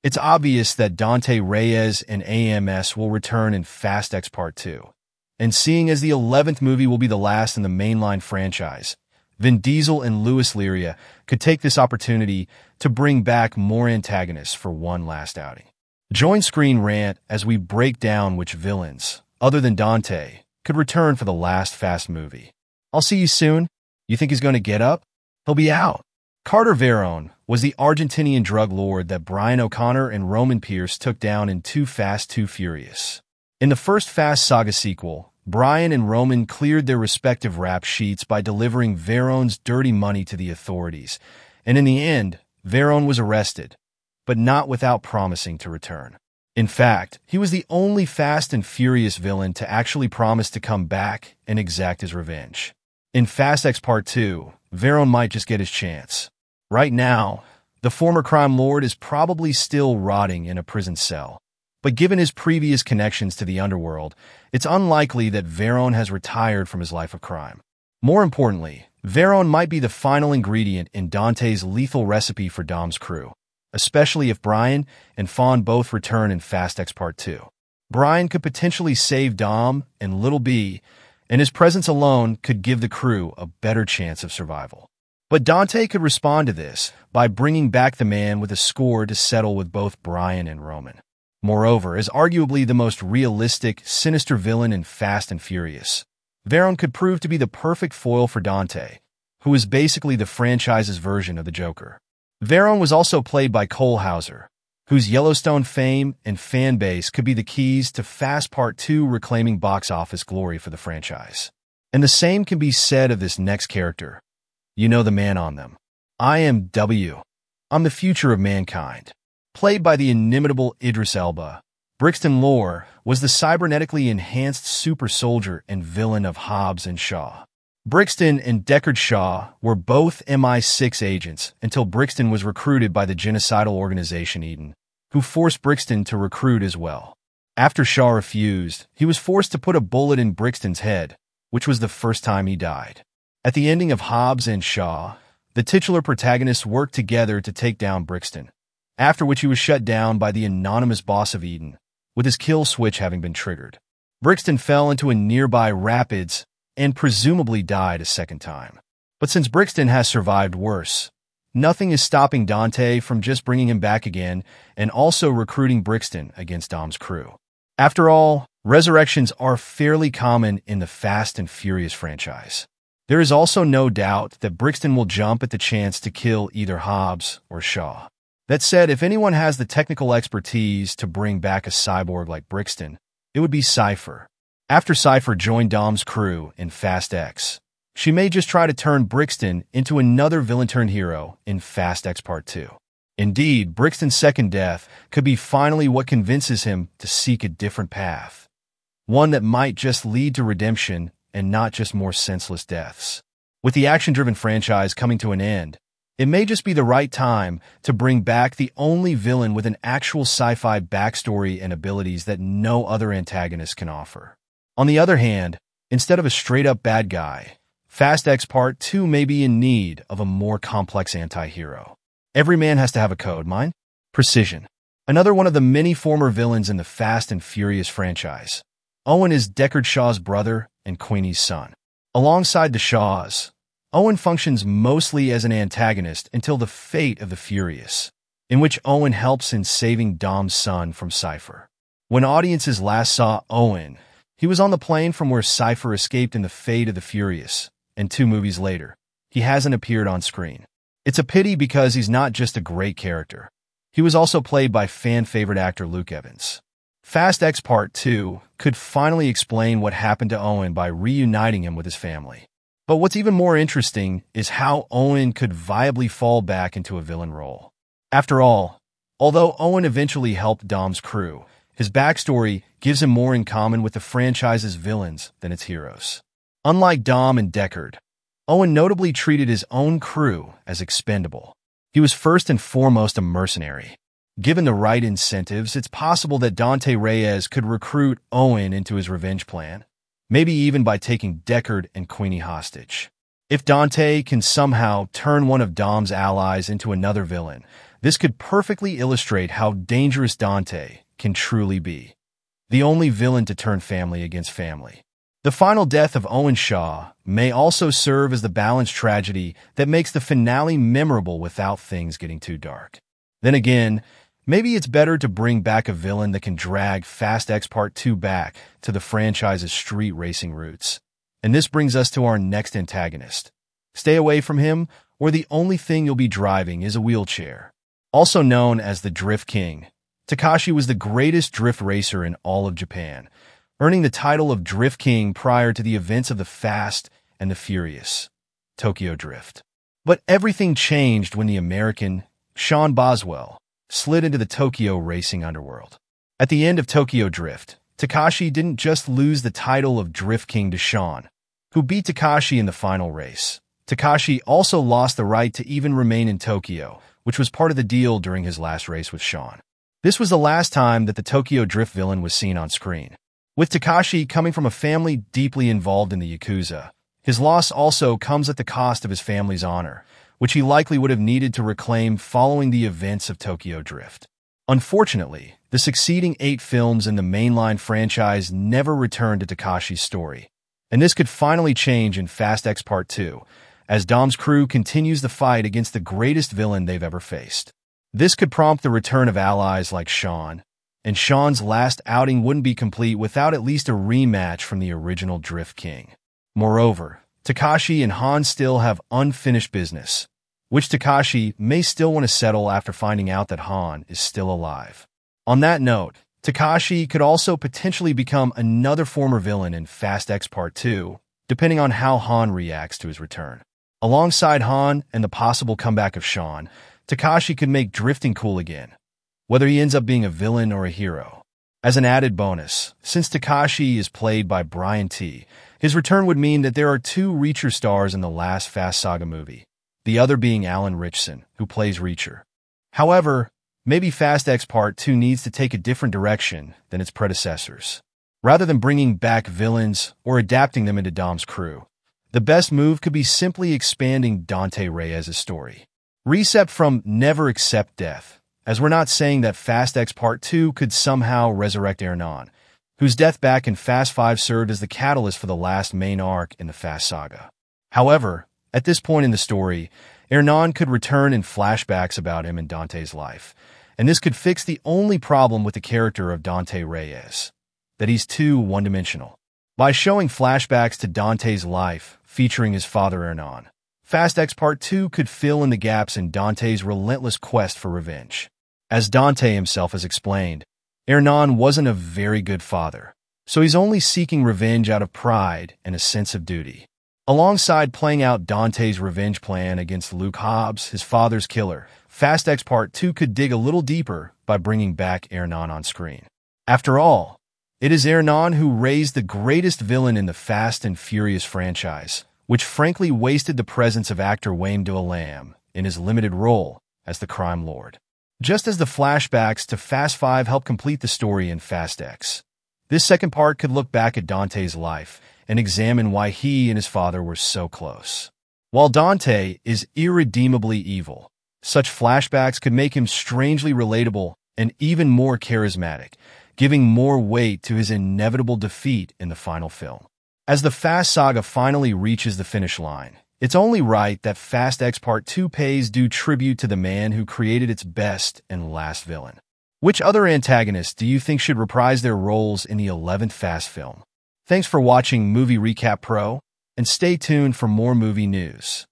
It's obvious that Dante Reyes and AMS will return in Fast X Part 2. And seeing as the 11th movie will be the last in the mainline franchise, Vin Diesel and Louis Leterrier could take this opportunity to bring back more antagonists for one last outing. Join Screen Rant as we break down which villains, other than Dante, could return for the last Fast movie. I'll see you soon. You think he's going to get up? He'll be out. Carter Verone was the Argentinian drug lord that Brian O'Connor and Roman Pierce took down in Too Fast, Too Furious. In the first Fast Saga sequel, Brian and Roman cleared their respective rap sheets by delivering Verone's dirty money to the authorities, and in the end, Verone was arrested, but not without promising to return. In fact, he was the only Fast and Furious villain to actually promise to come back and exact his revenge. In Fast X Part 2, Verone might just get his chance. Right now, the former crime lord is probably still rotting in a prison cell. But given his previous connections to the underworld, it's unlikely that Verone has retired from his life of crime. More importantly, Verone might be the final ingredient in Dante's lethal recipe for Dom's crew, especially if Brian and Fawn both return in Fast X Part 2. Brian could potentially save Dom and Little B, and his presence alone could give the crew a better chance of survival. But Dante could respond to this by bringing back the man with a score to settle with both Brian and Roman. Moreover, as arguably the most realistic, sinister villain in Fast and Furious, Verone could prove to be the perfect foil for Dante, who is basically the franchise's version of the Joker. Verone was also played by Cole Hauser, whose Yellowstone fame and fan base could be the keys to Fast Part 2 reclaiming box office glory for the franchise. And the same can be said of this next character. You know the man on them. I am W. I'm the future of mankind. Played by the inimitable Idris Elba, Brixton Lore was the cybernetically enhanced super soldier and villain of Hobbs and Shaw. Brixton and Deckard Shaw were both MI6 agents until Brixton was recruited by the genocidal organization Eden, who forced Brixton to recruit as well. After Shaw refused, he was forced to put a bullet in Brixton's head, which was the first time he died. At the ending of Hobbs and Shaw, the titular protagonists worked together to take down Brixton, after which he was shut down by the anonymous boss of Eden, with his kill switch having been triggered. Brixton fell into a nearby rapids and presumably died a second time. But since Brixton has survived worse, nothing is stopping Dante from just bringing him back again and also recruiting Brixton against Dom's crew. After all, resurrections are fairly common in the Fast and Furious franchise. There is also no doubt that Brixton will jump at the chance to kill either Hobbs or Shaw. That said, if anyone has the technical expertise to bring back a cyborg like Brixton, it would be Cypher. After Cypher joined Dom's crew in Fast X, she may just try to turn Brixton into another villain-turned-hero in Fast X Part 2. Indeed, Brixton's second death could be finally what convinces him to seek a different path, one that might just lead to redemption and not just more senseless deaths. With the action-driven franchise coming to an end, it may just be the right time to bring back the only villain with an actual sci-fi backstory and abilities that no other antagonist can offer. On the other hand, instead of a straight-up bad guy, Fast X Part 2 may be in need of a more complex anti-hero. Every man has to have a code, mine? Precision. Another one of the many former villains in the Fast and Furious franchise. Owen is Deckard Shaw's brother and Queenie's son. Alongside the Shaws, Owen functions mostly as an antagonist until the Fate of the Furious, in which Owen helps in saving Dom's son from Cypher. When audiences last saw Owen, he was on the plane from where Cypher escaped in the Fate of the Furious, and 2 movies later, he hasn't appeared on screen. It's a pity because he's not just a great character. He was also played by fan-favorite actor Luke Evans. Fast X Part 2 could finally explain what happened to Owen by reuniting him with his family. But what's even more interesting is how Owen could viably fall back into a villain role. After all, although Owen eventually helped Dom's crew, his backstory gives him more in common with the franchise's villains than its heroes. Unlike Dom and Deckard, Owen notably treated his own crew as expendable. He was first and foremost a mercenary. Given the right incentives, it's possible that Dante Reyes could recruit Owen into his revenge plan, maybe even by taking Deckard and Queenie hostage. If Dante can somehow turn one of Dom's allies into another villain, This could perfectly illustrate how dangerous Dante can truly be. The only villain to turn family against family. The final death of Owen Shaw may also serve as the balanced tragedy that makes the finale memorable without things getting too dark. Then again, maybe it's better to bring back a villain that can drag Fast X Part 2 back to the franchise's street racing roots. And this brings us to our next antagonist. Stay away from him, or the only thing you'll be driving is a wheelchair. Also known as the Drift King, Takashi was the greatest drift racer in all of Japan, earning the title of Drift King prior to the events of the Fast and the Furious, Tokyo Drift. But everything changed when the American, Sean Boswell, slid into the Tokyo racing underworld. At the end of Tokyo Drift, Takashi didn't just lose the title of Drift King to Sean, who beat Takashi in the final race. Takashi also lost the right to even remain in Tokyo, which was part of the deal during his last race with Sean. This was the last time that the Tokyo Drift villain was seen on screen. With Takashi coming from a family deeply involved in the Yakuza, his loss also comes at the cost of his family's honor, which he likely would have needed to reclaim following the events of Tokyo Drift. Unfortunately, the succeeding 8 films in the mainline franchise never returned to Takashi's story, and this could finally change in Fast X Part 2, as Dom's crew continues the fight against the greatest villain they've ever faced. This could prompt the return of allies like Sean, and Sean's last outing wouldn't be complete without at least a rematch from the original Drift King. Moreover, Takashi and Han still have unfinished business, which Takashi may still want to settle after finding out that Han is still alive. On that note, Takashi could also potentially become another former villain in Fast X Part 2, depending on how Han reacts to his return. Alongside Han and the possible comeback of Sean, Takashi could make drifting cool again, whether he ends up being a villain or a hero. As an added bonus, since Takashi is played by Brian T., his return would mean that there are 2 Reacher stars in the last Fast Saga movie, the other being Alan Ritchson, who plays Reacher. However, maybe Fast X Part 2 needs to take a different direction than its predecessors. Rather than bringing back villains or adapting them into Dom's crew, the best move could be simply expanding Dante Reyes' story. Reset from Never Accept Death, as we're not saying that Fast X Part 2 could somehow resurrect Hernan, whose death back in Fast 5 served as the catalyst for the last main arc in the Fast Saga. However, at this point in the story, Hernan could return in flashbacks about him in Dante's life, and this could fix the only problem with the character of Dante Reyes, that he's too one-dimensional. By showing flashbacks to Dante's life featuring his father Hernan, Fast X Part 2 could fill in the gaps in Dante's relentless quest for revenge. As Dante himself has explained, Hernan wasn't a very good father, so he's only seeking revenge out of pride and a sense of duty. Alongside playing out Dante's revenge plan against Luke Hobbs, his father's killer, Fast X Part 2 could dig a little deeper by bringing back Hernan on screen. After all, it is Hernan who raised the greatest villain in the Fast and Furious franchise, which frankly wasted the presence of actor Wayne Delalam in his limited role as the crime lord. Just as the flashbacks to Fast 5 help complete the story in Fast X, this second part could look back at Dante's life and examine why he and his father were so close. While Dante is irredeemably evil, such flashbacks could make him strangely relatable and even more charismatic, giving more weight to his inevitable defeat in the final film. As the Fast Saga finally reaches the finish line, it's only right that Fast X Part 2 pays due tribute to the man who created its best and last villain. Which other antagonists do you think should reprise their roles in the 11th Fast film? Thanks for watching Movie Recap Pro, and stay tuned for more movie news.